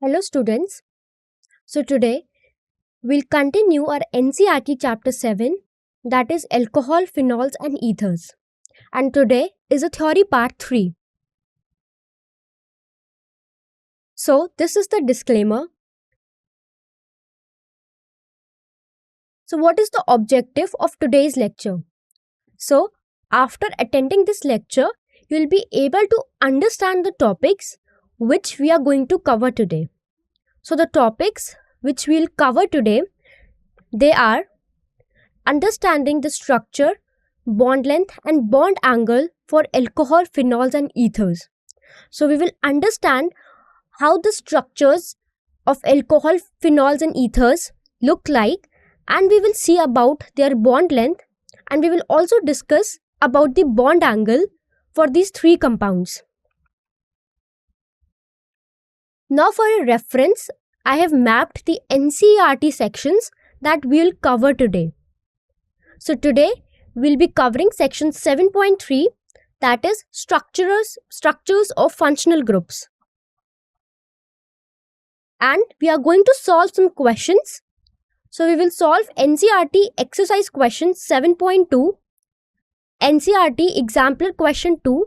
Hello students. So today we'll continue our NCERT chapter 7, that is alcohol, phenols and ethers. And today is a theory part 3. So this is the disclaimer. So what is the objective of today's lecture? So after attending this lecture, you'll be able to understand the topics which we are going to cover today. So the topics which we'll cover today, they are understanding the structure, bond length and bond angle for alcohol, phenols and ethers. So we will understand how the structures of alcohol, phenols and ethers look like, and we will see about their bond length, and we will also discuss about the bond angle for these three compounds. Now for a reference, I have mapped the NCERT sections that we will cover today. So today we'll be covering section 7.3, that is structures of functional groups. And we are going to solve some questions. So we will solve NCERT exercise question 7.2, NCERT exemplar question 2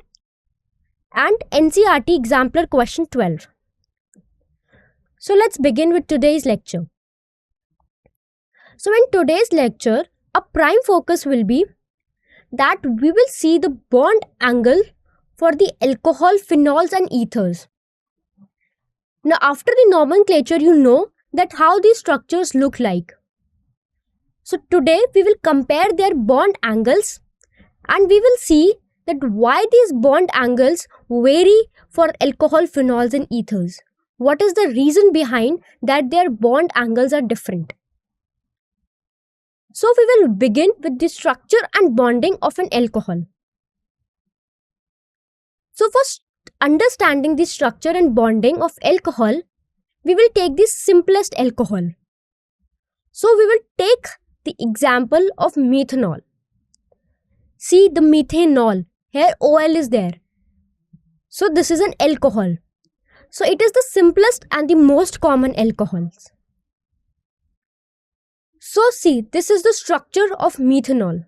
and NCERT exemplar question 12. So let's begin with today's lecture. So in today's lecture, a prime focus will be that we will see the bond angle for the alcohol, phenols and ethers. Now after the nomenclature, you know that how these structures look like. So today we will compare their bond angles and we will see that why these bond angles vary for alcohol, phenols and ethers. What is the reason behind that their bond angles are different? So we will begin with the structure and bonding of an alcohol. So for understanding the structure and bonding of alcohol, we will take the simplest alcohol. So we will take the example of methanol. See the methanol, here OL is there. So this is an alcohol. So it is the simplest and the most common alcohols. So see, this is the structure of methanol.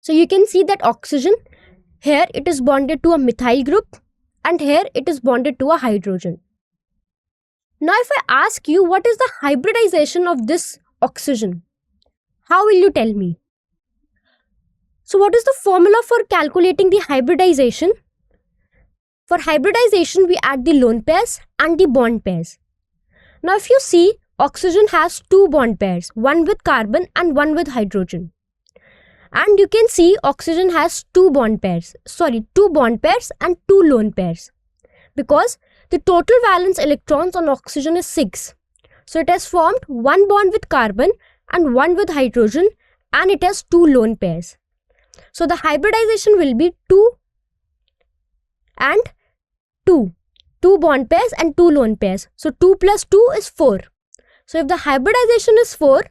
So you can see that oxygen, here it is bonded to a methyl group and here it is bonded to a hydrogen. Now if I ask you what is the hybridization of this oxygen, how will you tell me? So what is the formula for calculating the hybridization? For hybridization, we add the lone pairs and the bond pairs. Now if you see, oxygen has two bond pairs, one with carbon and one with hydrogen. And you can see oxygen has two bond pairs and two lone pairs. Because the total valence electrons on oxygen is 6. So it has formed one bond with carbon and one with hydrogen, and it has two lone pairs. So the hybridization will be 2 and 2. 2 bond pairs and 2 lone pairs. So 2 plus 2 is 4. So if the hybridization is 4,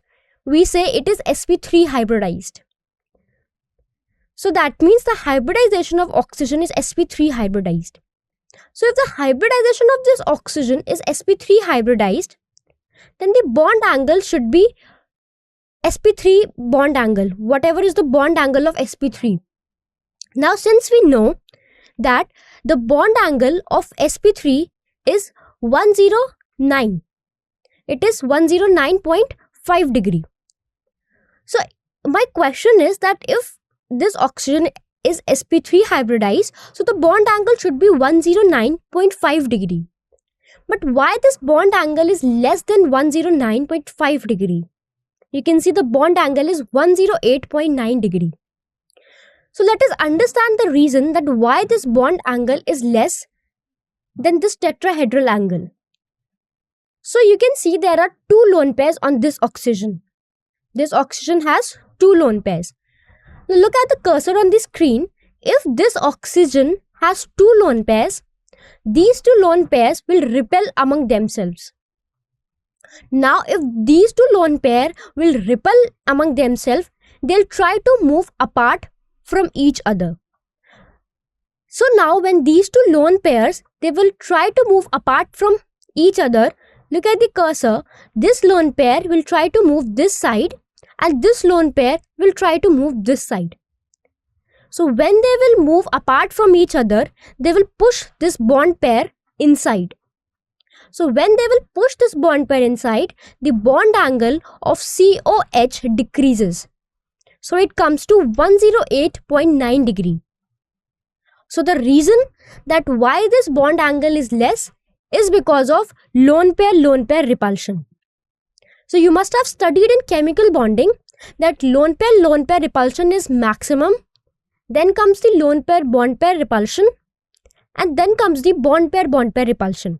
we say it is sp3 hybridized. So that means the hybridization of oxygen is sp3 hybridized. So if the hybridization of this oxygen is sp3 hybridized, then the bond angle should be sp3 bond angle, whatever is the bond angle of sp3. Now since we know that the bond angle of sp3 is 109, it is 109.5 degree. So my question is that if this oxygen is sp3 hybridized, so the bond angle should be 109.5 degree. But why this bond angle is less than 109.5 degree? You can see the bond angle is 108.9 degree. So let us understand the reason that why this bond angle is less than this tetrahedral angle. So you can see there are two lone pairs on this oxygen. This oxygen has two lone pairs. Now look at the cursor on the screen. If this oxygen has two lone pairs, these two lone pairs will repel among themselves. Now if these two lone pair will repel among themselves, they'll try to move apart from each other. So now when these two lone pairs, they will try to move apart from each other, look at the cursor, this lone pair will try to move this side and this lone pair will try to move this side. So when they will move apart from each other, they will push this bond pair inside. So when they will push this bond pair inside, the bond angle of COH decreases. So it comes to 108.9 degree. So the reason that why this bond angle is less is because of lone pair repulsion. So you must have studied in chemical bonding that lone pair repulsion is maximum, then comes the lone pair bond pair repulsion, and then comes the bond pair repulsion.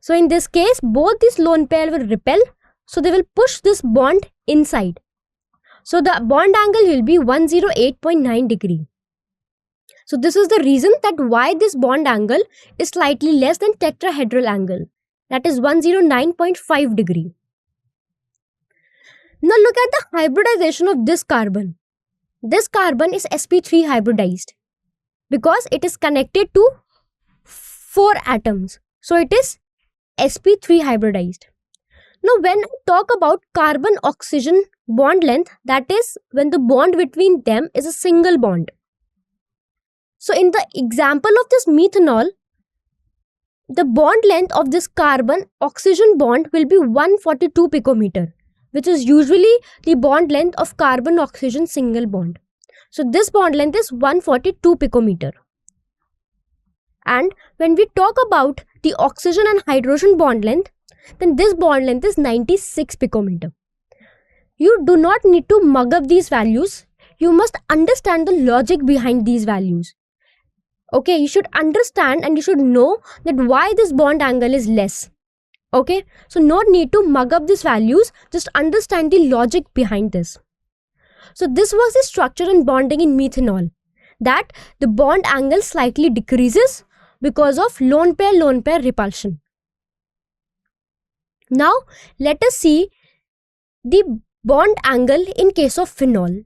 So in this case, both these lone pair will repel, so they will push this bond inside. So the bond angle will be 108.9 degree. So this is the reason that why this bond angle is slightly less than tetrahedral angle, that is 109.5 degree. Now look at the hybridization of this carbon. This carbon is sp3 hybridized because it is connected to 4 atoms. So it is sp3 hybridized. Now when I talk about carbon-oxygen bond length, that is when the bond between them is a single bond. So in the example of this methanol, the bond length of this carbon-oxygen bond will be 142 picometer, which is usually the bond length of carbon-oxygen single bond. So this bond length is 142 picometer. And when we talk about the oxygen and hydrogen bond length, then this bond length is 96 picometer. You do not need to mug up these values. You must understand the logic behind these values. Okay, you should understand and you should know that why this bond angle is less. Okay, so no need to mug up these values, just understand the logic behind this. So this was the structure and bonding in methanol, that the bond angle slightly decreases because of lone pair repulsion. Now let us see the bond angle in case of phenol.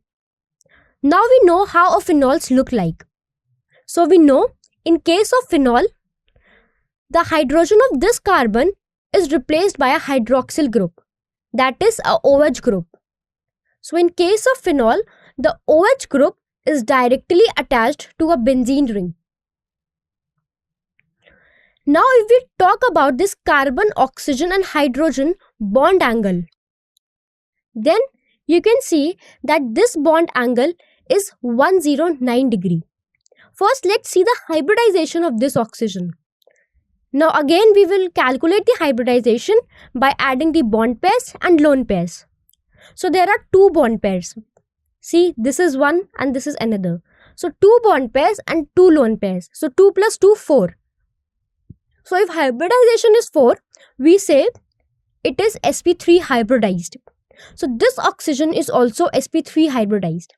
Now we know how a phenols look like. So we know in case of phenol, the hydrogen of this carbon is replaced by a hydroxyl group, that is a OH group. So in case of phenol, the OH group is directly attached to a benzene ring. Now if we talk about this carbon, oxygen and hydrogen bond angle, then you can see that this bond angle is 109 degree. First, let's see the hybridization of this oxygen. Now again we will calculate the hybridization by adding the bond pairs and lone pairs. So there are 2 bond pairs. See, this is one and this is another. So 2 bond pairs and 2 lone pairs. So 2 plus 2, 4. So if hybridization is 4, we say it is sp3 hybridized. So this oxygen is also sp3 hybridized.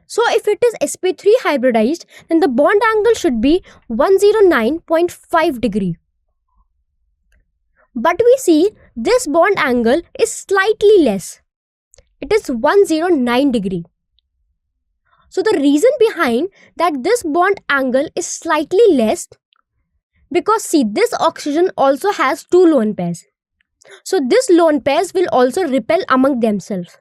So if it is sp3 hybridized, then the bond angle should be 109.5 degree. But we see this bond angle is slightly less. It is 109 degree. So the reason behind that this bond angle is slightly less, because see, this oxygen also has 2 lone pairs. So this lone pairs will also repel among themselves.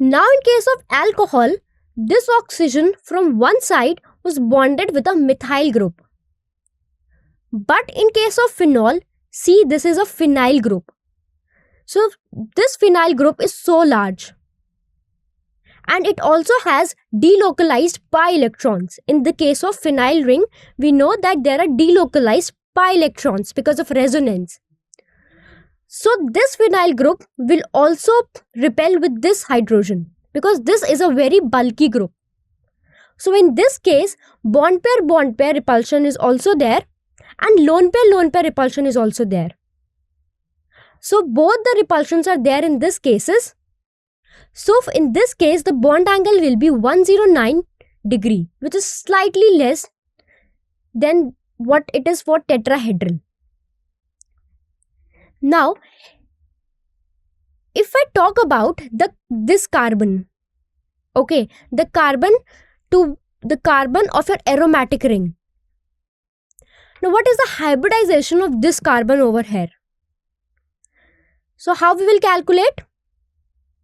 Now in case of alcohol, this oxygen from one side was bonded with a methyl group. But in case of phenol, see, this is a phenyl group. So this phenyl group is so large. And it also has delocalized pi electrons. In the case of phenyl ring, we know that there are delocalized pi electrons because of resonance. So this phenyl group will also repel with this hydrogen because this is a very bulky group. So in this case, bond pair repulsion is also there and lone pair repulsion is also there. So both the repulsions are there in this cases. So in this case, the bond angle will be 109 degree, which is slightly less than what it is for tetrahedral. Now, if I talk about this carbon, okay, the carbon of your aromatic ring. Now, what is the hybridization of this carbon over here? So, how we will calculate?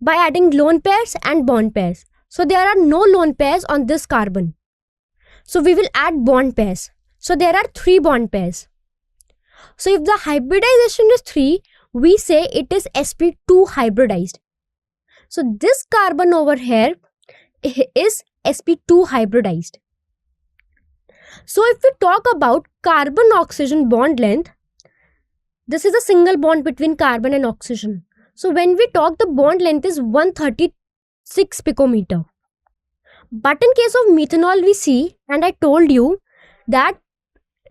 By adding lone pairs and bond pairs. So, there are no lone pairs on this carbon. So, we will add bond pairs. So, there are 3 bond pairs. So, if the hybridization is 3, we say it is sp2 hybridized. So, this carbon over here is sp2 hybridized. So, if we talk about carbon-oxygen bond length, this is a single bond between carbon and oxygen. So, when we talk, the bond length is 136 picometer. But in case of methanol, we see, and I told you that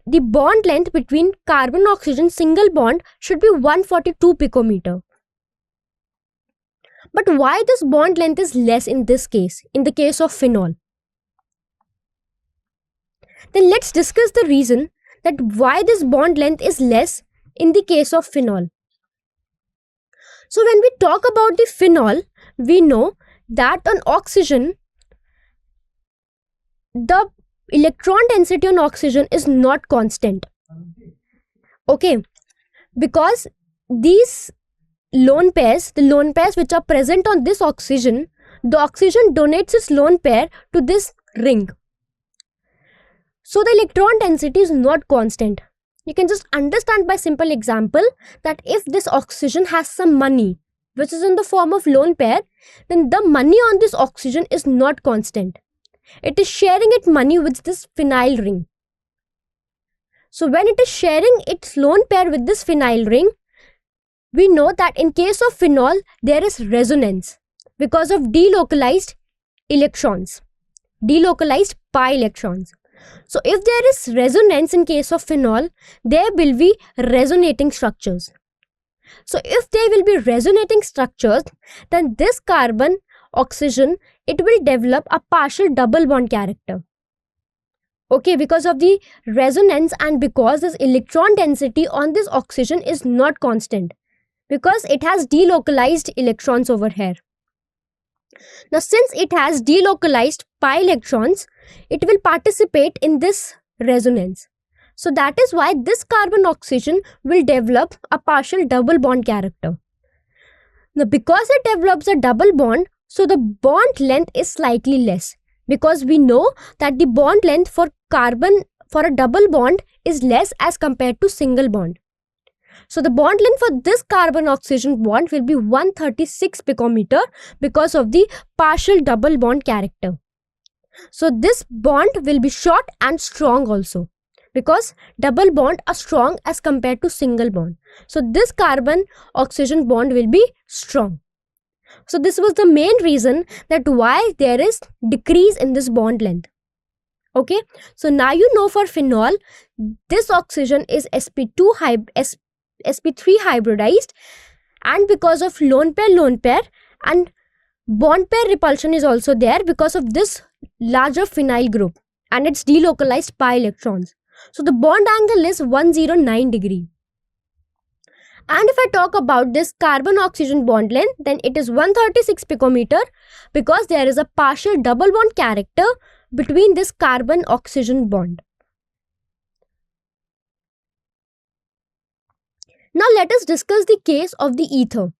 the bond length between carbon-oxygen single bond should be 142 picometer. But why this bond length is less in this case, in the case of phenol? Then let's discuss the reason that why this bond length is less in the case of phenol. So when we talk about the phenol, we know that on oxygen, the electron density on oxygen is not constant. Okay, because these lone pairs, the lone pairs which are present on this oxygen, the oxygen donates its lone pair to this ring. So the electron density is not constant. You can just understand by simple example that if this oxygen has some money, which is in the form of lone pair, then the money on this oxygen is not constant. It is sharing its money with this phenyl ring. So when it is sharing its lone pair with this phenyl ring, we know that in case of phenol, there is resonance because of delocalized electrons, delocalized pi electrons. So if there is resonance in case of phenol, there will be resonating structures. So if there will be resonating structures, then this carbon oxygen, it will develop a partial double bond character. Okay, because of the resonance and because this electron density on this oxygen is not constant, because it has delocalized electrons over here. Now, since it has delocalized pi electrons, it will participate in this resonance. So that is why this carbon oxygen will develop a partial double bond character. Now, because it develops a double bond, so the bond length is slightly less, because we know that the bond length for carbon for a double bond is less as compared to single bond. So the bond length for this carbon-oxygen bond will be 136 picometer because of the partial double bond character. So this bond will be short and strong also, because double bond are strong as compared to single bond. So this carbon-oxygen bond will be strong. So this was the main reason that why there is decrease in this bond length. Okay, so now you know for phenol, this oxygen is sp3 hybridized, and because of lone pair and bond pair repulsion is also there because of this larger phenyl group and its delocalized pi electrons. So the bond angle is 109 degree. And if I talk about this carbon-oxygen bond length, then it is 136 picometer because there is a partial double bond character between this carbon-oxygen bond. Now let us discuss the case of the ether.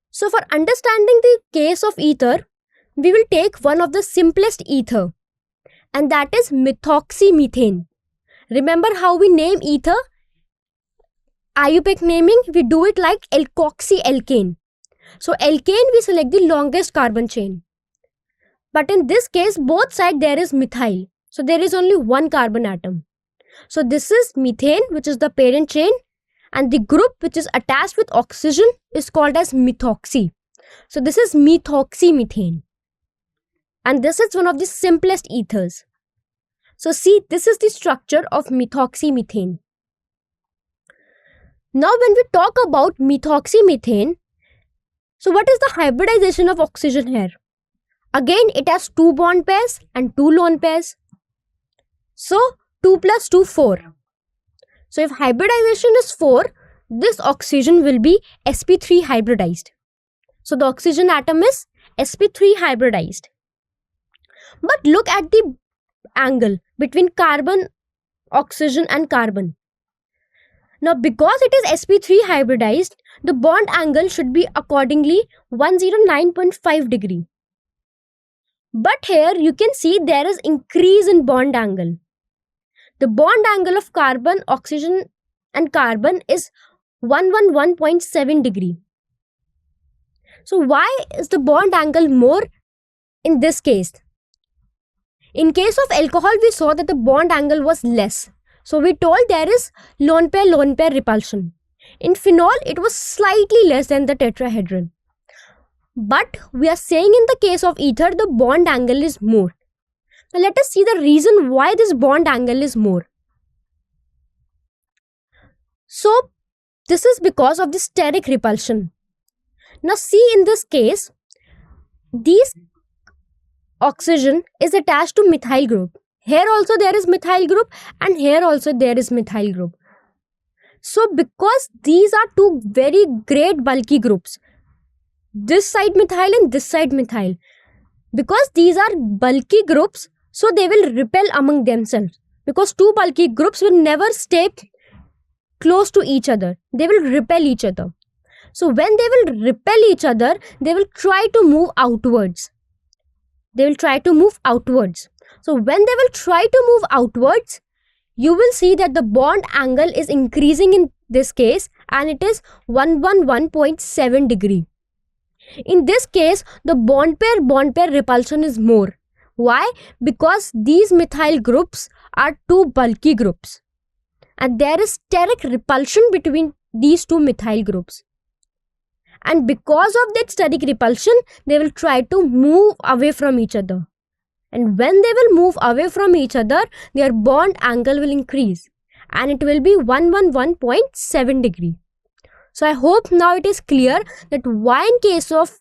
So for understanding the case of ether, we will take one of the simplest ether, and that is methoxymethane. Remember how we name ether? IUPAC naming, we do it like alkoxy-alkane. So alkane, we select the longest carbon chain. But in this case, both sides there is methyl. So there is only one carbon atom. So this is methane, which is the parent chain, and the group which is attached with oxygen is called as methoxy. So this is methoxymethane. And this is one of the simplest ethers. So see, this is the structure of methoxymethane. Now when we talk about methoxymethane, so what is the hybridization of oxygen here? Again, it has 2 bond pairs and 2 lone pairs. So 2 plus 2, 4. So if hybridization is 4, this oxygen will be sp3 hybridized. So the oxygen atom is sp3 hybridized. But look at the angle between carbon oxygen and carbon. Now, because it is sp3 hybridized, the bond angle should be accordingly 109.5 degree. But here you can see there is increase in bond angle. The bond angle of carbon, oxygen and carbon is 111.7 degree. So why is the bond angle more in this case? In case of alcohol, we saw that the bond angle was less. So we told there is lone pair repulsion. In phenol, it was slightly less than the tetrahedron. But we are saying in the case of ether, the bond angle is more. Now let us see the reason why this bond angle is more. So this is because of the steric repulsion. Now see, in this case, this oxygen is attached to methyl group. Here also there is methyl group and here also there is methyl group. So because these are two very great bulky groups, this side methyl and this side methyl, because these are bulky groups, so they will repel among themselves. Because two bulky groups will never stay close to each other. They will repel each other. So when they will repel each other, they will try to move outwards. So when they will try to move outwards, you will see that the bond angle is increasing in this case and it is 111.7 degree. In this case, the bond pair repulsion is more. Why? Because these methyl groups are two bulky groups and there is steric repulsion between these two methyl groups. And because of that steric repulsion, they will try to move away from each other. And when they will move away from each other, their bond angle will increase and it will be 111.7 degree. So I hope now it is clear that why in case of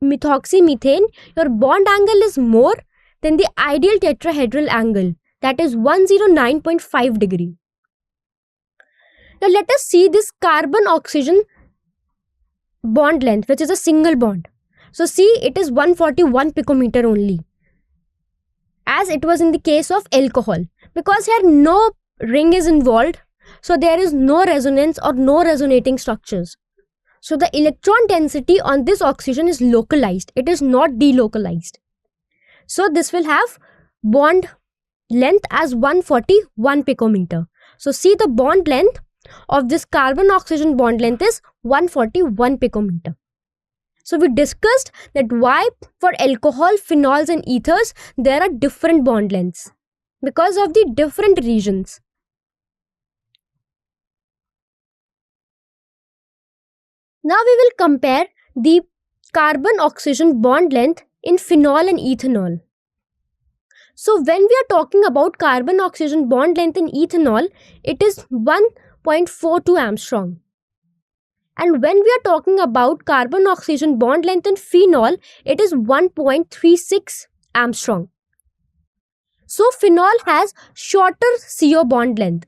methoxymethane, your bond angle is more than the ideal tetrahedral angle, that is 109.5 degree. Now let us see this carbon-oxygen bond length, which is a single bond. So see, it is 141 picometer only, as it was in the case of alcohol. Because here no ring is involved, so there is no resonance or no resonating structures. So the electron density on this oxygen is localized. It is not delocalized. So this will have bond length as 141 picometer. So see, the bond length of this carbon-oxygen bond length is 141 picometer. So we discussed that why for alcohol, phenols and ethers there are different bond lengths because of the different regions. Now we will compare the carbon-oxygen bond length in phenol and ethanol. So when we are talking about carbon-oxygen bond length in ethanol, it is 1.42 Armstrong. And when we are talking about carbon-oxygen bond length in phenol, it is 1.36 Armstrong. So phenol has shorter CO bond length.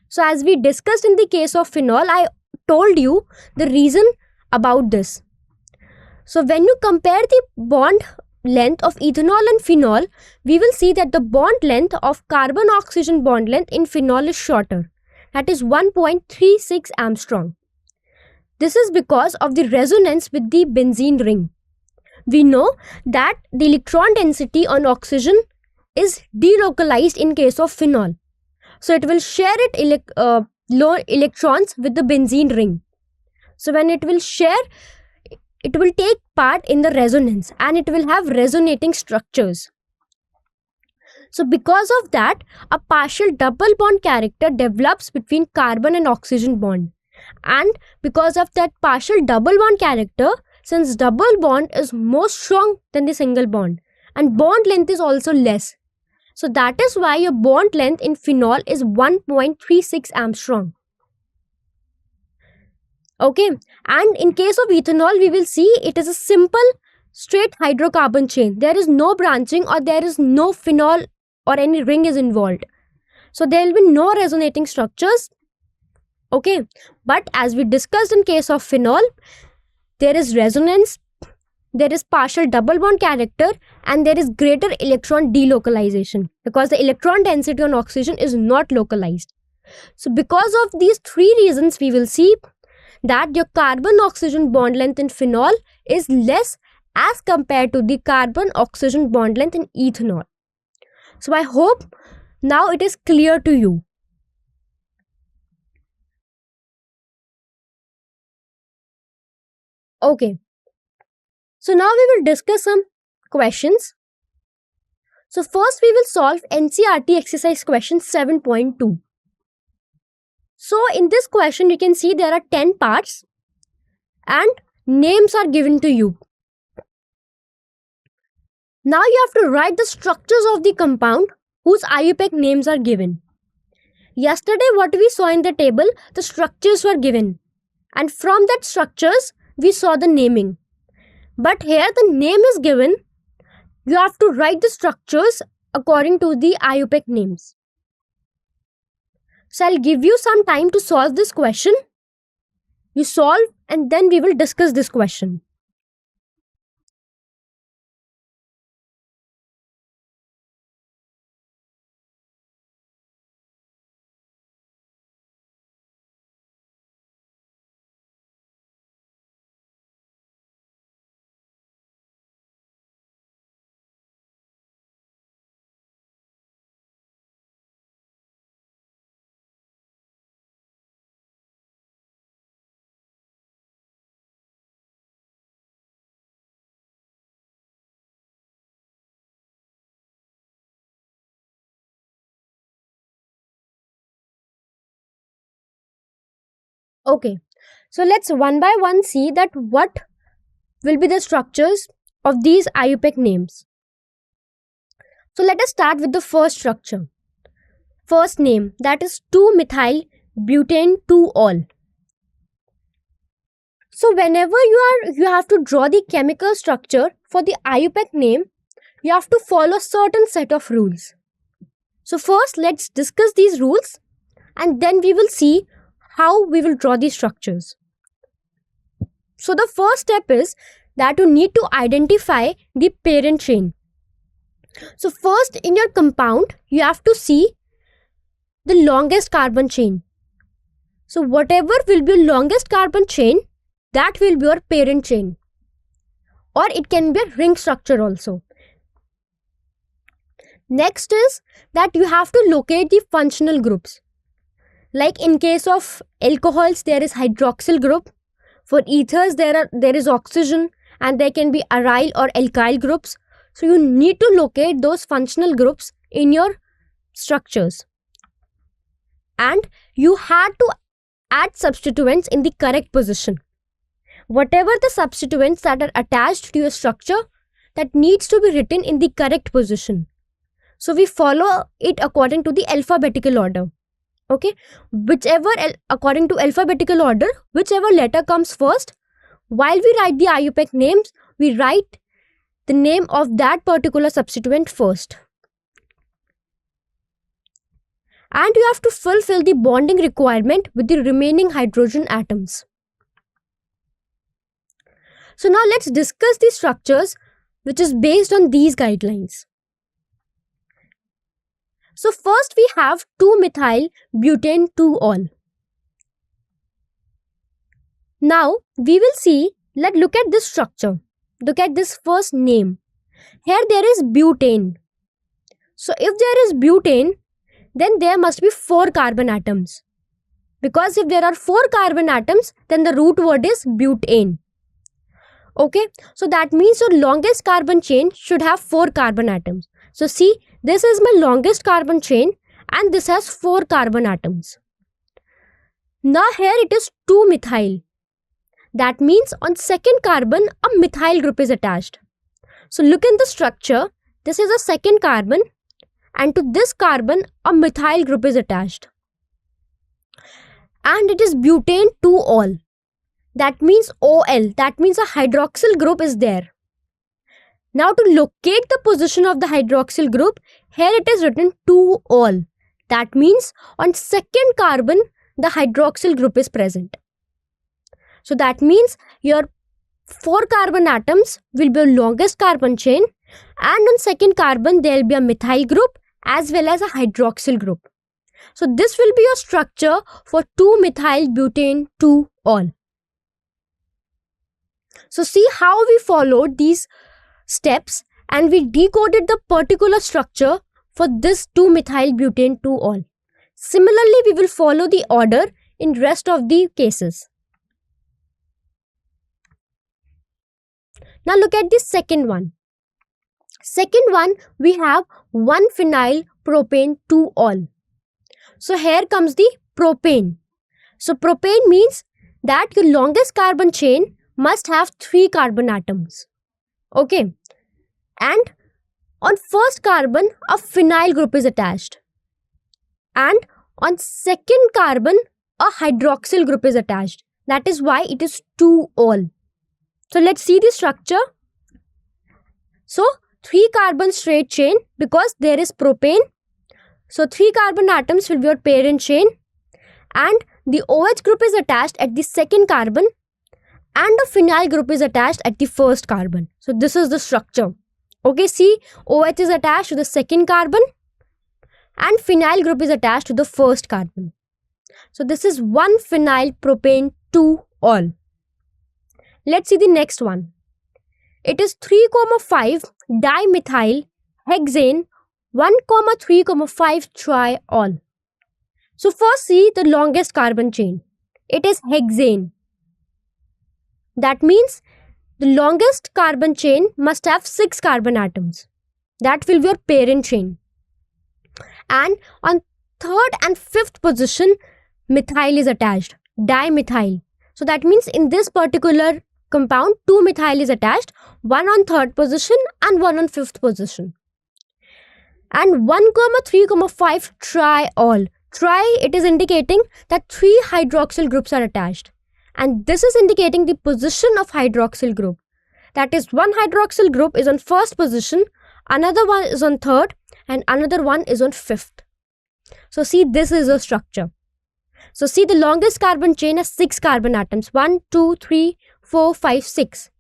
So as we discussed in the case of phenol, I told you the reason about this. So when you compare the bond length of ethanol and phenol, we will see that the bond length of carbon-oxygen bond length in phenol is shorter. That is 1.36 Armstrong. This is because of the resonance with the benzene ring. We know that the electron density on oxygen is delocalized in case of phenol. So it will share low electrons with the benzene ring. So when it will share, it will take part in the resonance and it will have resonating structures. So because of that, a partial double bond character develops between carbon and oxygen bond. And because of that partial double bond character, since double bond is more strong than the single bond and bond length is also less. So that is why your bond length in phenol is 1.36 Armstrong. Okay, and in case of ethanol, we will see it is a simple straight hydrocarbon chain. There is no branching or there is no phenol or any ring is involved. So there will be no resonating structures. Okay, but as we discussed in case of phenol, there is resonance, there is partial double bond character, and there is greater electron delocalization because the electron density on oxygen is not localized. So because of these three reasons, we will see that your carbon-oxygen bond length in phenol is less as compared to the carbon-oxygen bond length in ethanol. So I hope now it is clear to you. Okay. So now we will discuss some questions. So first we will solve NCERT exercise question 7.2. So in this question you can see there are 10 parts and names are given to you. Now you have to write the structures of the compound whose IUPAC names are given. Yesterday what we saw in the table, the structures were given, and from that structures we saw the naming. But here the name is given, you have to write the structures according to the IUPAC names. So I'll give you some time to solve this question. You solve and then we will discuss this question. Okay, so let's one by one see that what will be the structures of these IUPAC names. So let us start with the first structure. First name, that is 2-methyl-butane-2-ol. So whenever you have to draw the chemical structure for the IUPAC name, you have to follow certain set of rules. So first let's discuss these rules and then we will see how we will draw these structures. So the first step is that you need to identify the parent chain. So first in your compound, you have to see the longest carbon chain. So whatever will be longest carbon chain, that will be your parent chain. Or it can be a ring structure also. Next is that you have to locate the functional groups. Like in case of alcohols, there is hydroxyl group. For ethers, there is oxygen, and there can be aryl or alkyl groups. So you need to locate those functional groups in your structures. And you had to add substituents in the correct position. Whatever the substituents that are attached to your structure, that needs to be written in the correct position. So we follow it according to the alphabetical order. Okay, according to alphabetical order, whichever letter comes first, while we write the IUPAC names, we write the name of that particular substituent first. And you have to fulfill the bonding requirement with the remaining hydrogen atoms. So now let's discuss the structures which is based on these guidelines. So first we have 2-methyl-butane-2-ol. Now we will see, let's look at this structure. Look at this first name. Here there is butane. So if there is butane, then there must be 4 carbon atoms. Because if there are 4 carbon atoms, then the root word is butane. Okay, so that means your longest carbon chain should have 4 carbon atoms. So see, this is my longest carbon chain and this has 4 carbon atoms. Now here it is 2-methyl. That means on second carbon a methyl group is attached. So look in the structure, this is a second carbon and to this carbon a methyl group is attached. And it is butane-2-ol. That means OL, that means a hydroxyl group is there. Now to locate the position of the hydroxyl group, here it is written 2-ol. That means on second carbon, the hydroxyl group is present. So that means your 4 carbon atoms will be a longest carbon chain, and on second carbon there will be a methyl group as well as a hydroxyl group. So this will be your structure for 2-methyl butane 2-ol. So see how we followed these steps and we decoded the particular structure for this 2-methyl butane 2-ol. Similarly, we will follow the order in rest of the cases. Now look at the second one. Second one, we have 1-phenyl propane 2-ol. So here comes the propane. So propane means that your longest carbon chain must have 3 carbon atoms. Okay. And on first carbon, a phenyl group is attached. And on second carbon, a hydroxyl group is attached. That is why it is 2-ol. So let's see the structure. So 3 carbon straight chain because there is propane. So 3 carbon atoms will be your parent chain, and the OH group is attached at the second carbon and a phenyl group is attached at the first carbon. So this is the structure. Okay, see, OH is attached to the second carbon and phenyl group is attached to the first carbon. So this is 1-phenyl propane 2-ol. Let's see the next one. It is 3,5 dimethyl hexane 1,3,5 triol. So first see the longest carbon chain. It is hexane. That means the longest carbon chain must have 6 carbon atoms. That will be your parent chain. And on third and fifth position, methyl is attached, dimethyl. So that means in this particular compound, 2-methyl is attached, one on third position and one on fifth position. And 1,3,5 triol. Tri, it is indicating that 3 hydroxyl groups are attached. And this is indicating the position of hydroxyl group. That is, one hydroxyl group is on first position, another one is on third, and another one is on fifth. So see, this is a structure. So see, the longest carbon chain has 6 carbon atoms. 1, 2, 3, 4, 5, 6.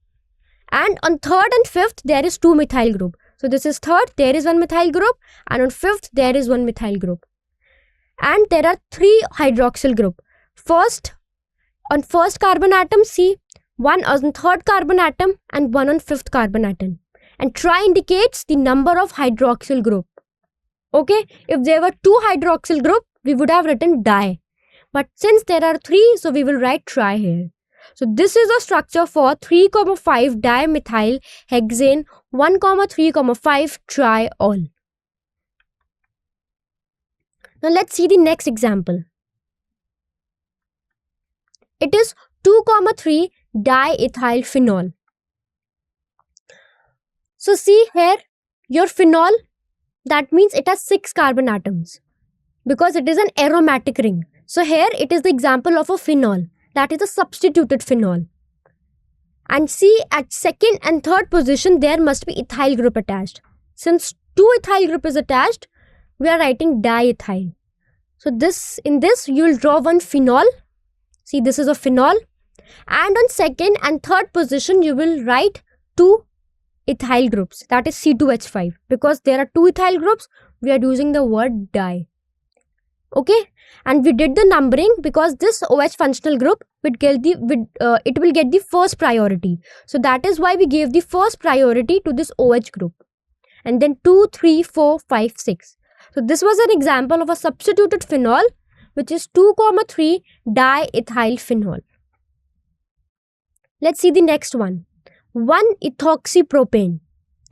And on third and fifth, there is 2-methyl group. So this is third, there is 1 methyl group, and on fifth, there is 1 methyl group. And there are 3 hydroxyl group. First, on first carbon atom, see, 1 on third carbon atom and 1 on fifth carbon atom. And tri indicates the number of hydroxyl group. Okay, if there were 2 hydroxyl group, we would have written di. But since there are 3, so we will write tri here. So this is a structure for 3,5 dimethyl hexane 1,3,5 triol. Now let's see the next example. It is 2,3 diethyl phenol. So see here, your phenol, that means it has 6 carbon atoms because it is an aromatic ring. So here it is the example of a phenol, that is a substituted phenol. And see, at second and third position there must be ethyl group attached. Since 2 ethyl group is attached, we are writing diethyl. So in this you will draw one phenol. See, this is a phenol. And on second and third position you will write 2 ethyl groups, that is C2H5. Because there are 2 ethyl groups, we are using the word di. Okay, and we did the numbering because this OH functional group it will get the first priority. So that is why we gave the first priority to this OH group. And then 2, 3, 4, 5, 6. So this was an example of a substituted phenol, which is 2,3 diethyl phenol. Let's see the next one. 1-ethoxypropane.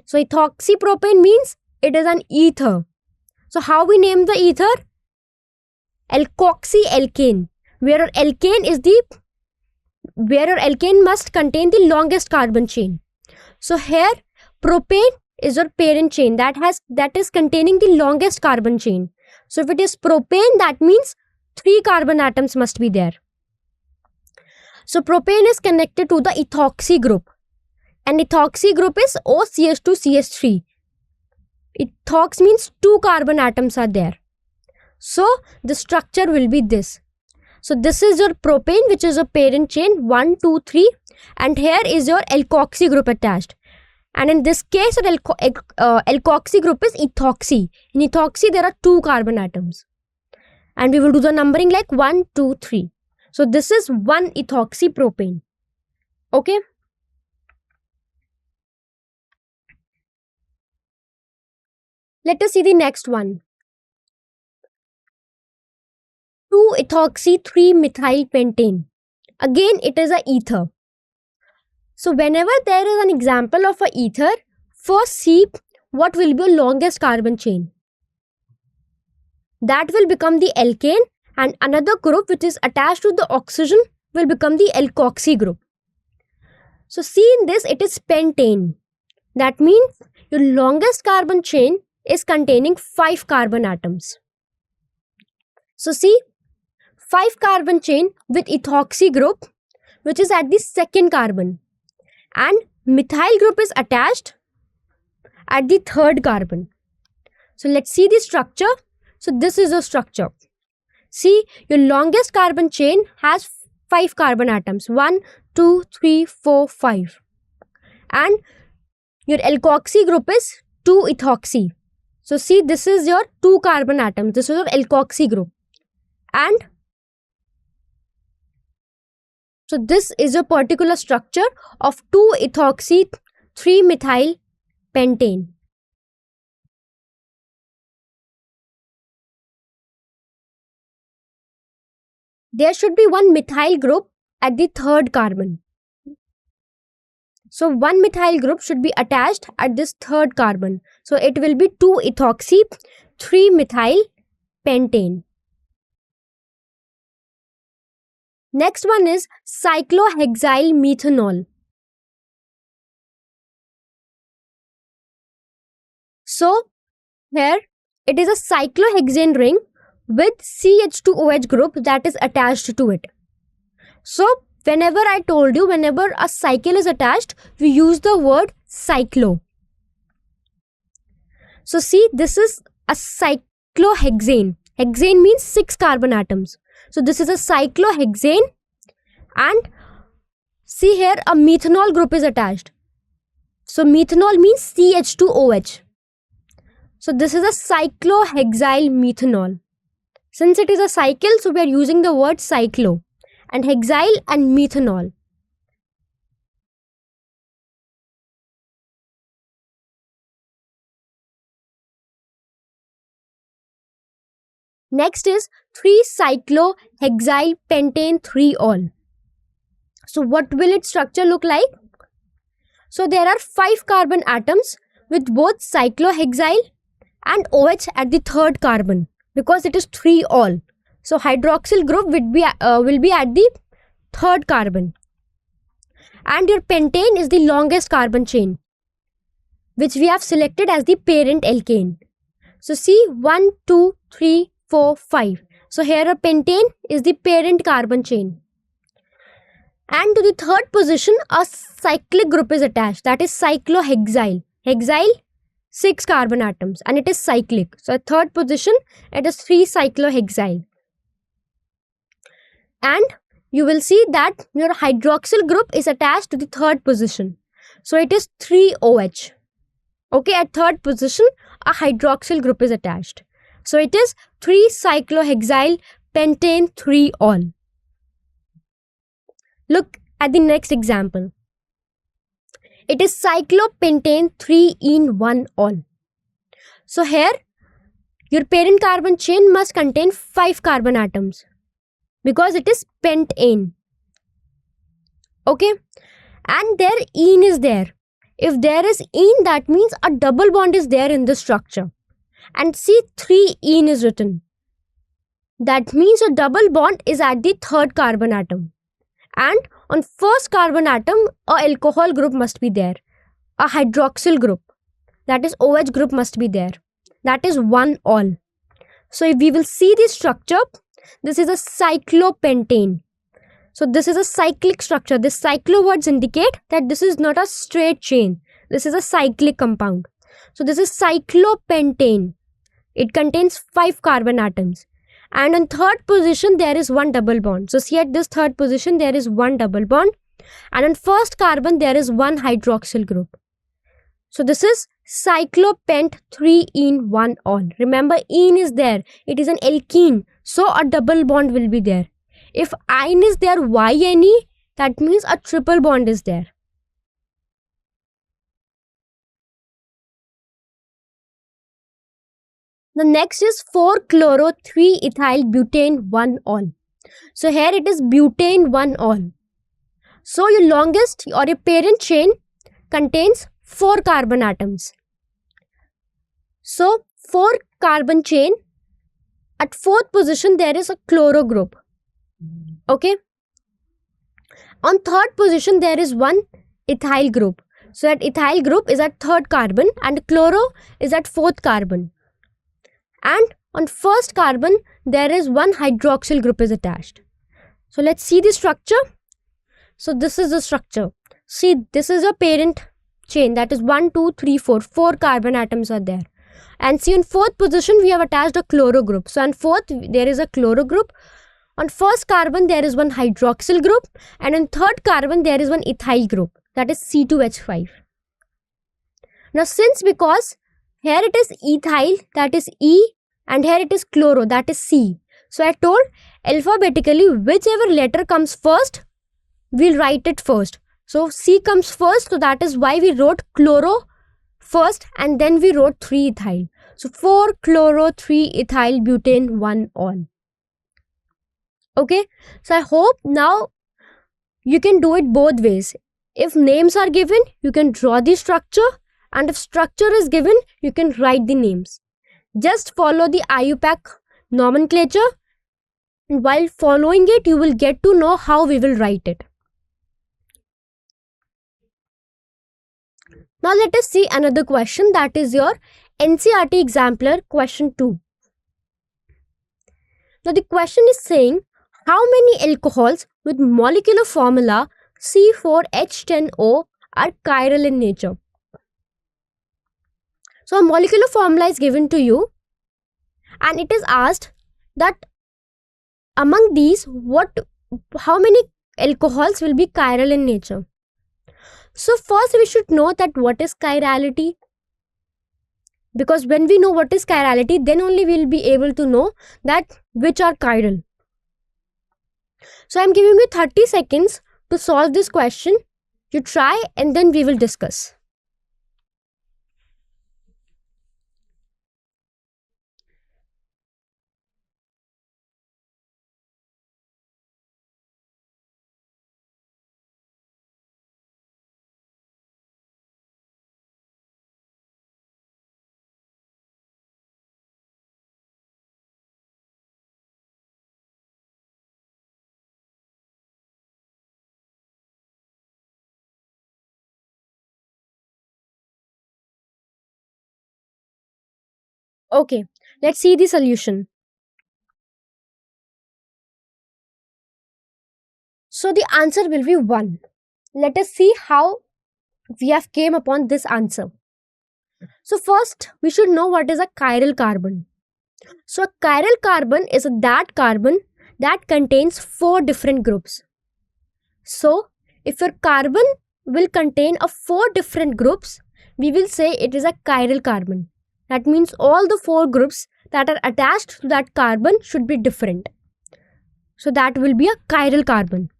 So ethoxypropane means it is an ether. So how we name the ether? Alkoxyalkane, where alkane must contain the longest carbon chain. So here propane is your parent chain that is containing the longest carbon chain. So if it is propane, that means 3 carbon atoms must be there. So propane is connected to the ethoxy group, and ethoxy group is OCH2CH3. Ethox means 2 carbon atoms are there. So the structure will be this. So this is your propane, which is a parent chain 1, 2, 3, and here is your alkoxy group attached. And in this case, alkoxy group is ethoxy. In ethoxy, there are 2 carbon atoms. And we will do the numbering like 1, 2, 3. So this is 1 ethoxy propane. Okay. Let us see the next one. 2 ethoxy 3 methyl pentane. Again, it is a ether. So whenever there is an example of a ether, first see what will be your longest carbon chain. That will become the alkane, and another group which is attached to the oxygen will become the alkoxy group. So see in this, it is pentane. That means your longest carbon chain is containing 5 carbon atoms. So see, 5 carbon chain with ethoxy group, which is at the second carbon, and methyl group is attached at the third carbon. So let's see the structure. So this is the structure. See, your longest carbon chain has 5 carbon atoms. 1, 2, 3, 4, 5. And your alkoxy group is 2 ethoxy. So see, this is your 2 carbon atoms. This is your alkoxy group. And so this is a particular structure of 2 ethoxy 3 methyl pentane. There should be 1 methyl group at the third carbon. So 1 methyl group should be attached at this third carbon. So it will be 2 ethoxy 3 methyl pentane. Next one is cyclohexyl methanol. So here it is a cyclohexane ring with CH2OH group that is attached to it. So whenever I told you, whenever a cycle is attached, we use the word cyclo. So see, this is a cyclohexane. Hexane means 6 carbon atoms. So this is a cyclohexane, and see here a methanol group is attached. So methanol means CH2OH. So this is a cyclohexyl methanol. Since it is a cycle, so we are using the word cyclo, and hexyl and methanol. Next is 3-cyclohexyl pentane 3-ol. So what will its structure look like? So there are 5 carbon atoms with both cyclohexyl and OH at the third carbon, because it is 3-ol. So hydroxyl group will be at the third carbon. And your pentane is the longest carbon chain, which we have selected as the parent alkane. So see, 1, 2, 3, 4, 5. So here a pentane is the parent carbon chain. And to the third position, a cyclic group is attached. That is cyclohexyl. Hexyl, 6 carbon atoms, and it is cyclic. So at third position, it is 3-cyclohexyl. And you will see that your hydroxyl group is attached to the third position. So it is 3-OH. Okay, at third position, a hydroxyl group is attached. So it is 3-cyclohexyl pentane 3-ol. Look at the next example. It is cyclopentane 3-in-1-ol. So here, your parent carbon chain must contain 5 carbon atoms, because it is pentane. Okay, and their ene is there. If there is ene, that means a double bond is there in the structure. And see, 3-ene is written. That means a double bond is at the third carbon atom. And on first carbon atom, a alcohol group must be there. A hydroxyl group, that is OH group, must be there. That is 1-ol. So if we will see the structure, this is a cyclopentane. So this is a cyclic structure. This cyclo words indicate that this is not a straight chain. This is a cyclic compound. So this is cyclopentane. It contains 5 carbon atoms. And on third position, there is one double bond. So see, at this third position, there is one double bond. And on first carbon, there is one hydroxyl group. So this is cyclopent 3-ene-1-ol. Remember, ene is there. It is an alkene. So a double bond will be there. If ine is there, YNE, that means a triple bond is there. The next is 4-chloro-3-ethyl-butane-1-ol. So here it is butane-1-ol. So your longest or your parent chain contains 4 carbon atoms. So 4 carbon chain, at fourth position there is a chloro group. Okay. On third position there is one ethyl group. So that ethyl group is at third carbon and chloro is at fourth carbon. And on first carbon there is one hydroxyl group is attached. So let's see the structure. So this is the structure. See, this is a parent chain, that is 1, 2, 3, 4. 4 carbon atoms are there. And see, on fourth position we have attached a chloro group. So on fourth there is a chloro group. On first carbon there is one hydroxyl group. And on third carbon there is one ethyl group, that is C2H5. Now because here it is ethyl, that is E, and here it is chloro, that is C. So I told alphabetically whichever letter comes first, we'll write it first. So C comes first, so that is why we wrote chloro first and then we wrote 3-ethyl. So 4-chloro-3-ethyl-butane-1-ol. Okay, so I hope now you can do it both ways. If names are given, you can draw the structure, and if structure is given, you can write the names. Just follow the IUPAC nomenclature, and while following it, you will get to know how we will write it. Now let us see another question, that is your NCERT exemplar question 2. Now the question is saying, how many alcohols with molecular formula C4H10O are chiral in nature? So a molecular formula is given to you and it is asked that among these, how many alcohols will be chiral in nature? So first we should know that what is chirality. Because when we know what is chirality, then only we will be able to know that which are chiral. So I am giving you 30 seconds to solve this question. You try and then we will discuss. Okay, let's see the solution. So the answer will be 1. Let us see how we have came upon this answer. So first, we should know what is a chiral carbon. So a chiral carbon is that carbon that contains 4 different groups. So if your carbon will contain 4 different groups, we will say it is a chiral carbon. That means all the 4 groups that are attached to that carbon should be different. So that will be a chiral carbon.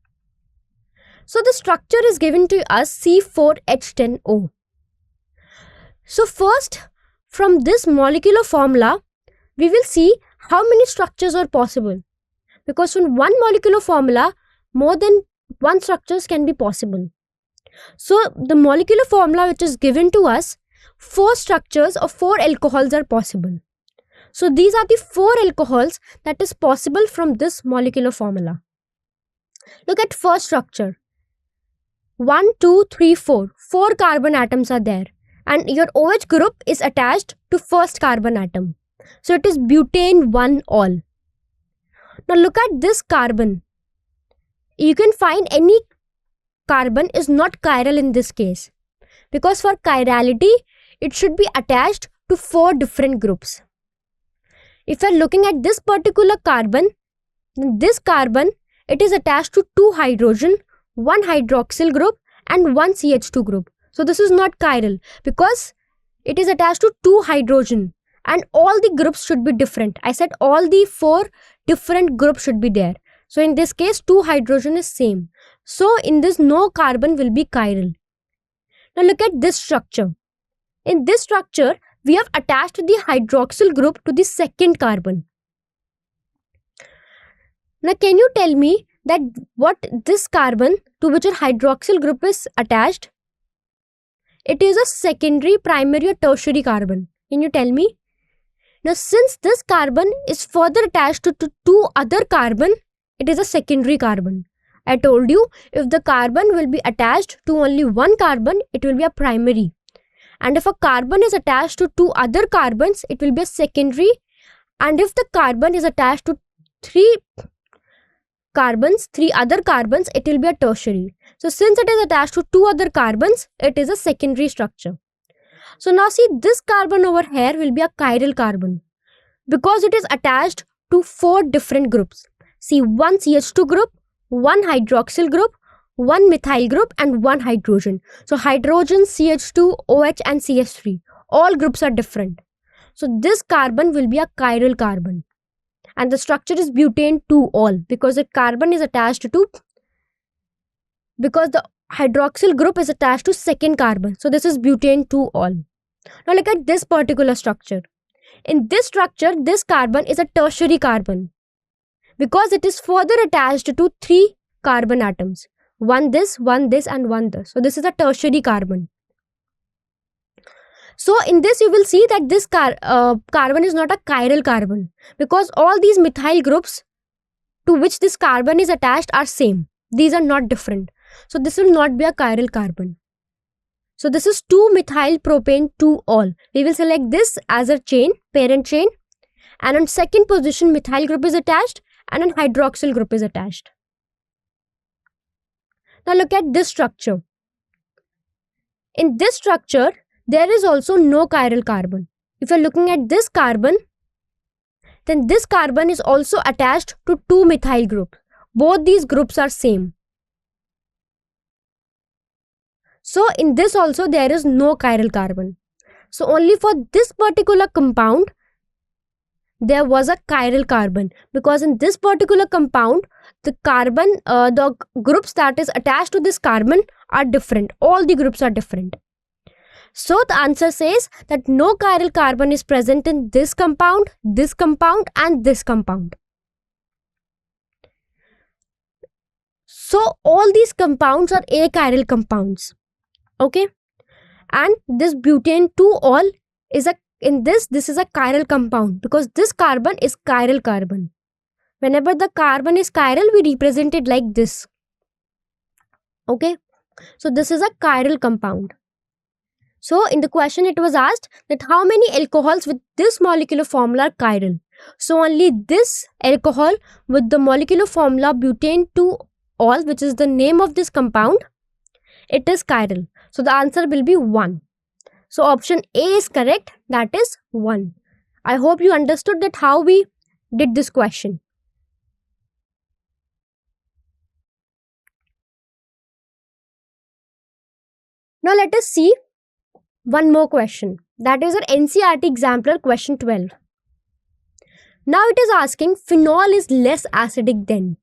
So the structure is given to us C4H10O. So first, from this molecular formula, we will see how many structures are possible. Because from one molecular formula, more than one structures can be possible. So the molecular formula which is given to us, 4 structures of 4 alcohols are possible. So these are the 4 alcohols that is possible from this molecular formula. Look at first structure. 1, 2, 3, 4. 4 carbon atoms are there. And your OH group is attached to first carbon atom. So it is butane-1-ol. Now look at this carbon. You can find any carbon is not chiral in this case. Because for chirality, it should be attached to 4 different groups. If you're looking at this particular carbon, this carbon, it is attached to two hydrogen, one hydroxyl group and one CH2 group. So this is not chiral because it is attached to two hydrogen and all the groups should be different. I said all the four different groups should be there. So in this case, two hydrogen is same. So in this, no carbon will be chiral. Now look at this structure. In this structure, we have attached the hydroxyl group to the second carbon. Now can you tell me that what this carbon to which a hydroxyl group is attached? It is a secondary, primary or tertiary carbon. Can you tell me? Now since this carbon is further attached to two other carbon, it is a secondary carbon. I told you if the carbon will be attached to only one carbon, it will be a primary. And if a carbon is attached to two other carbons, it will be a secondary. And if the carbon is attached to three other carbons, it will be a tertiary. So since it is attached to two other carbons, it is a secondary structure. So now see, this carbon over here will be a chiral carbon because it is attached to four different groups. See, one CH2 group, one hydroxyl group, one methyl group and one hydrogen. So hydrogen, CH2, OH and CH3, all groups are different. So this carbon will be a chiral carbon. And the structure is butane 2-ol because the carbon is attached to, because the hydroxyl group is attached to second carbon. So this is butane 2-ol. Now look at this particular structure. In this structure, this carbon is a tertiary carbon because it is further attached to three carbon atoms. One this and one this. So this is a tertiary carbon. So in this you will see that this carbon is not a chiral carbon because all these methyl groups to which this carbon is attached are same. These are not different. So this will not be a chiral carbon. So this is 2-methyl propane 2-ol. We will select this as a chain, parent chain, and on second position methyl group is attached and an hydroxyl group is attached. Now look at this structure. In this structure, there is also no chiral carbon. If you are looking at this carbon, then this carbon is also attached to two methyl groups. Both these groups are same. So in this also there is no chiral carbon. So only for this particular compound, there was a chiral carbon because in this particular compound, the carbon, the groups that is attached to this carbon are different. All the groups are different. So the answer says that no chiral carbon is present in this compound and this compound. So all these compounds are achiral compounds. Okay. And this butane 2-ol is this is a chiral compound because this carbon is chiral carbon. Whenever the carbon is chiral, we represent it like this. Okay. So this is a chiral compound. So in the question it was asked that how many alcohols with this molecular formula are chiral. So only this alcohol with the molecular formula butane 2-ol, which is the name of this compound, it is chiral. So the answer will be 1. So option A is correct, that is 1. I hope you understood that how we did this question. Now let us see one more question. That is an NCERT example question 12. Now it is asking phenol is less acidic than.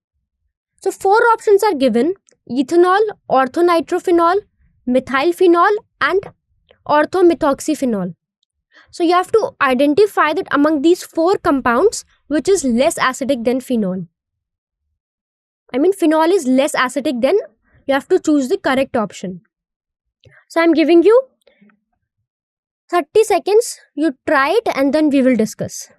So 4 options are given: ethanol, orthonitrophenol, methylphenol and orthomethoxyphenol. So you have to identify that among these 4 compounds which is less acidic than phenol. Phenol is less acidic than, you have to choose the correct option. So I am giving you 30 seconds, you try it and then we will discuss.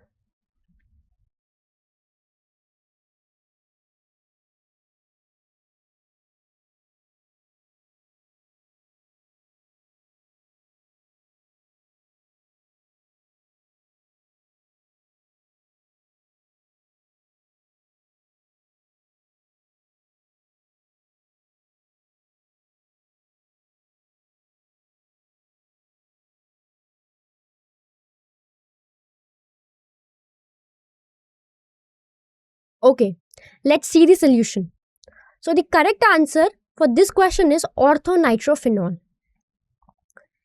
Okay, let's see the solution. So the correct answer for this question is orthonitrophenol.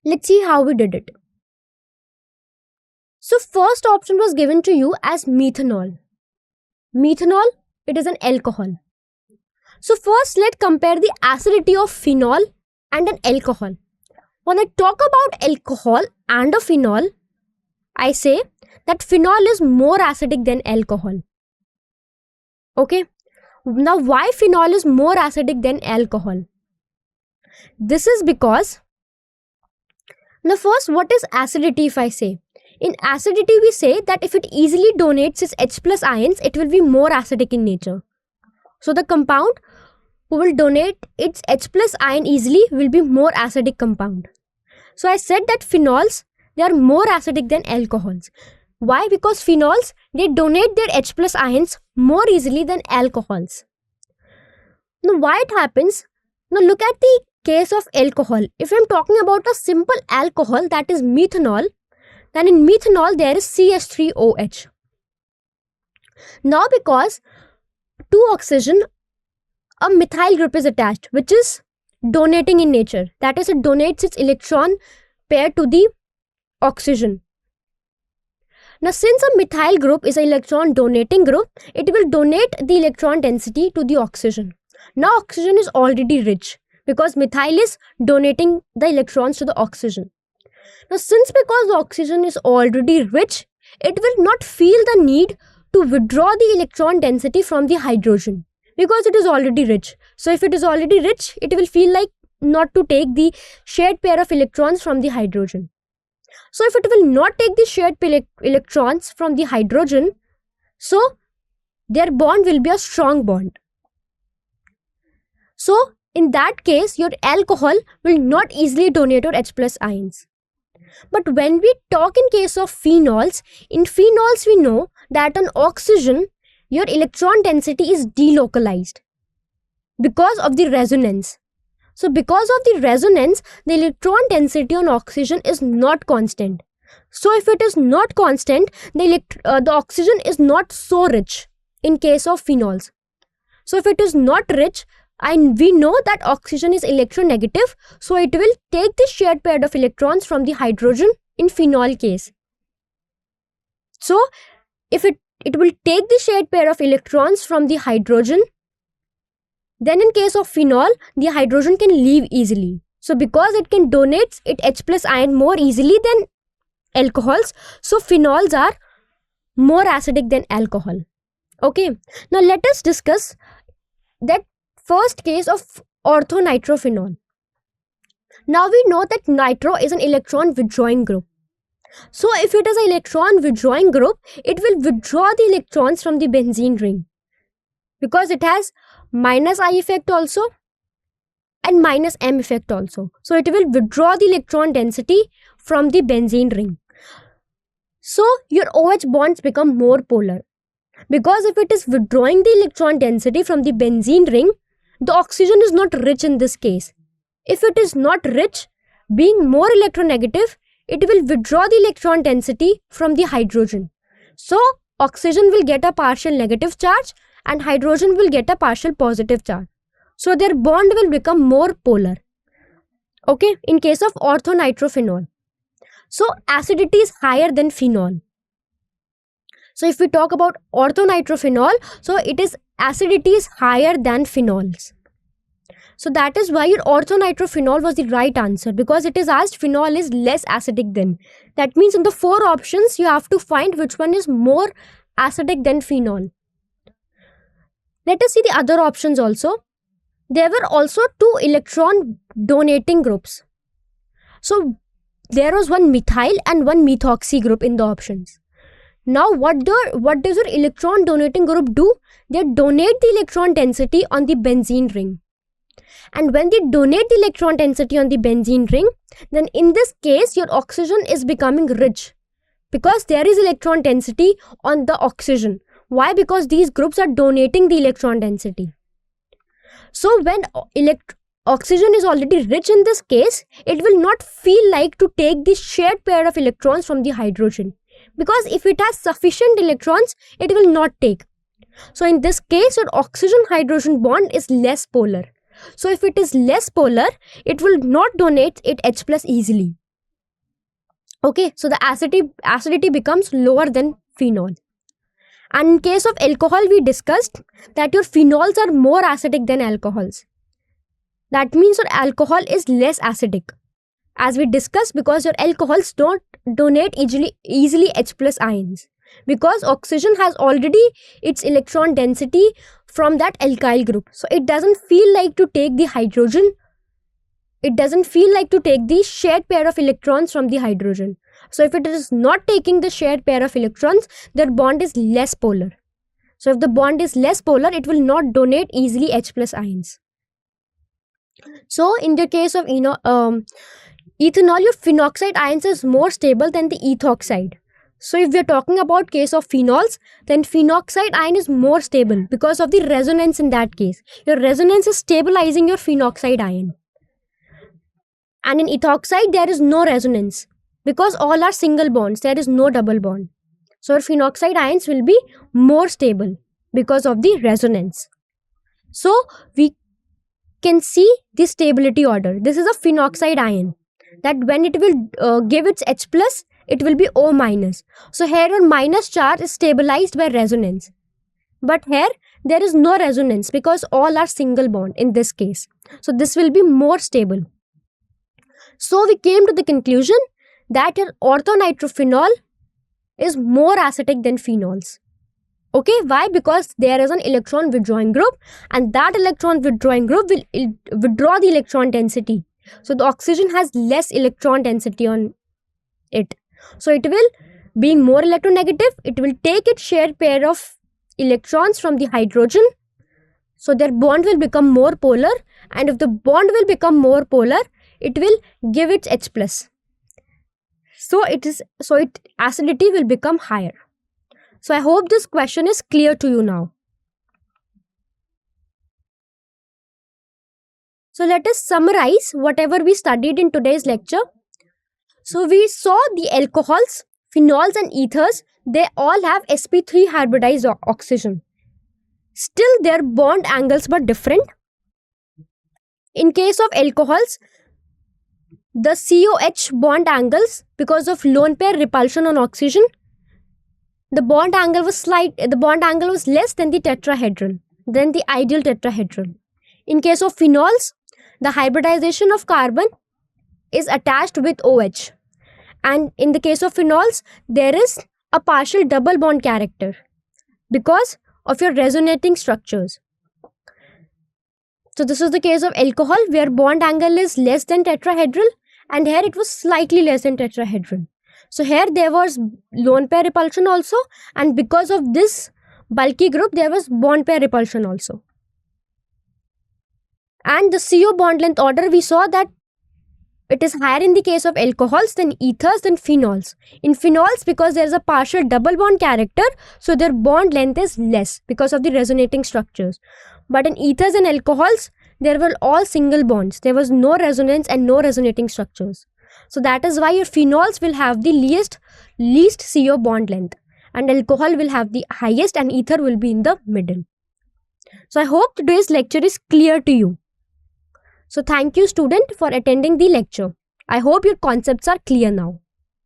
Let's see how we did it. So first option was given to you as methanol. Methanol, it is an alcohol. So first let's compare the acidity of phenol and an alcohol. When I talk about alcohol and a phenol, I say that phenol is more acidic than alcohol. Okay. Now why phenol is more acidic than alcohol? This is because, now first, what is acidity if I say? In acidity we say that if it easily donates its H plus ions, it will be more acidic in nature. So the compound who will donate its H plus ion easily will be more acidic compound. So I said that phenols, they are more acidic than alcohols. Why? Because phenols, they donate their H plus ions more easily than alcohols. Now why it happens? Now look at the case of alcohol. If I'm talking about a simple alcohol, that is methanol, then in methanol there is CH3OH. Now because to oxygen, a methyl group is attached, which is donating in nature. That is, it donates its electron pair to the oxygen. Now since a methyl group is an electron donating group, it will donate the electron density to the oxygen. Now oxygen is already rich because methyl is donating the electrons to the oxygen. Now since because the oxygen is already rich, it will not feel the need to withdraw the electron density from the hydrogen because it is already rich. So if it is already rich, it will feel like not to take the shared pair of electrons from the hydrogen. So if it will not take the shared electrons from the hydrogen, so their bond will be a strong bond. So in that case, your alcohol will not easily donate your H plus ions. But when we talk in case of phenols, in phenols we know that on oxygen, your electron density is delocalized because of the resonance. So because of the resonance, the electron density on oxygen is not constant. So if it is not constant, the oxygen is not so rich in case of phenols. So if it is not rich, and we know that oxygen is electronegative, so it will take the shared pair of electrons from the hydrogen in phenol case. So if it will take the shared pair of electrons from the hydrogen, then in case of phenol, the hydrogen can leave easily. So because it can donate its H plus ion more easily than alcohols, so phenols are more acidic than alcohol. Okay, now let us discuss that first case of orthonitrophenol. Now we know that nitro is an electron withdrawing group. So if it is an electron withdrawing group, it will withdraw the electrons from the benzene ring because it has minus I effect also and minus M effect also. So it will withdraw the electron density from the benzene ring. So your OH bonds become more polar because if it is withdrawing the electron density from the benzene ring, the oxygen is not rich in this case. If it is not rich, being more electronegative, it will withdraw the electron density from the hydrogen. So oxygen will get a partial negative charge and hydrogen will get a partial positive charge. So their bond will become more polar. Okay, in case of orthonitrophenol. So acidity is higher than phenol. So if we talk about orthonitrophenol, so it is acidity is higher than phenols. So that is why your orthonitrophenol was the right answer, because it is asked phenol is less acidic than. That means in the 4 options you have to find which one is more acidic than phenol. Let us see the other options also. There were also 2 electron donating groups. So there was one methyl and one methoxy group in the options. Now what does your electron donating group do? They donate the electron density on the benzene ring. And when they donate the electron density on the benzene ring, then in this case your oxygen is becoming rich because there is electron density on the oxygen. Why? Because these groups are donating the electron density. So when oxygen is already rich in this case, it will not feel like to take this shared pair of electrons from the hydrogen. Because if it has sufficient electrons, it will not take. So in this case, your oxygen hydrogen bond is less polar. So if it is less polar, it will not donate it H plus easily. Okay, so the acidity becomes lower than phenol. And in case of alcohol, we discussed that your phenols are more acidic than alcohols. That means your alcohol is less acidic. As we discussed, because your alcohols don't donate easily H plus ions. Because oxygen has already its electron density from that alkyl group. So it doesn't feel like to take the hydrogen. It doesn't feel like to take the shared pair of electrons from the hydrogen. So if it is not taking the shared pair of electrons, their bond is less polar. So if the bond is less polar, it will not donate easily H plus ions. So in the case of ethanol, your phenoxide ions is more stable than the ethoxide. So if we are talking about case of phenols, then phenoxide ion is more stable because of the resonance in that case. Your resonance is stabilizing your phenoxide ion. And in ethoxide, there is no resonance because all are single bonds. There is no double bond. So your phenoxide ions will be more stable because of the resonance. So we can see the stability order. This is a phenoxide ion that when it will give its H plus, it will be O minus. So here your minus charge is stabilized by resonance. But here there is no resonance because all are single bond in this case. So this will be more stable. So we came to the conclusion that your orthonitrophenol is more acidic than phenols. Okay, why? Because there is an electron withdrawing group, and that electron withdrawing group will withdraw the electron density. So the oxygen has less electron density on it. So it will, being more electronegative, it will take its shared pair of electrons from the hydrogen. So their bond will become more polar, and if the bond will become more polar, it will give its H plus. So its acidity will become higher. So I hope this question is clear to you now. So let us summarize whatever we studied in today's lecture. So we saw the alcohols, phenols and ethers, they all have sp3 hybridized oxygen. Still their bond angles were different. In case of alcohols, the COH bond angles, because of lone pair repulsion on oxygen, the bond angle was less than the tetrahedral, than the ideal tetrahedral. In case of phenols, the hybridization of carbon is attached with OH. And in the case of phenols, there is a partial double bond character because of your resonating structures. So this is the case of alcohol where bond angle is less than tetrahedral, and here it was slightly less than tetrahedral. So here there was lone pair repulsion also, and because of this bulky group there was bond pair repulsion also. And the CO bond length order, we saw that it is higher in the case of alcohols than ethers than phenols. In phenols, because there is a partial double bond character, so their bond length is less because of the resonating structures. But in ethers and alcohols, there were all single bonds. There was no resonance and no resonating structures. So that is why your phenols will have the least CO bond length, and alcohol will have the highest, and ether will be in the middle. So I hope today's lecture is clear to you. So thank you, student, for attending the lecture. I hope your concepts are clear now.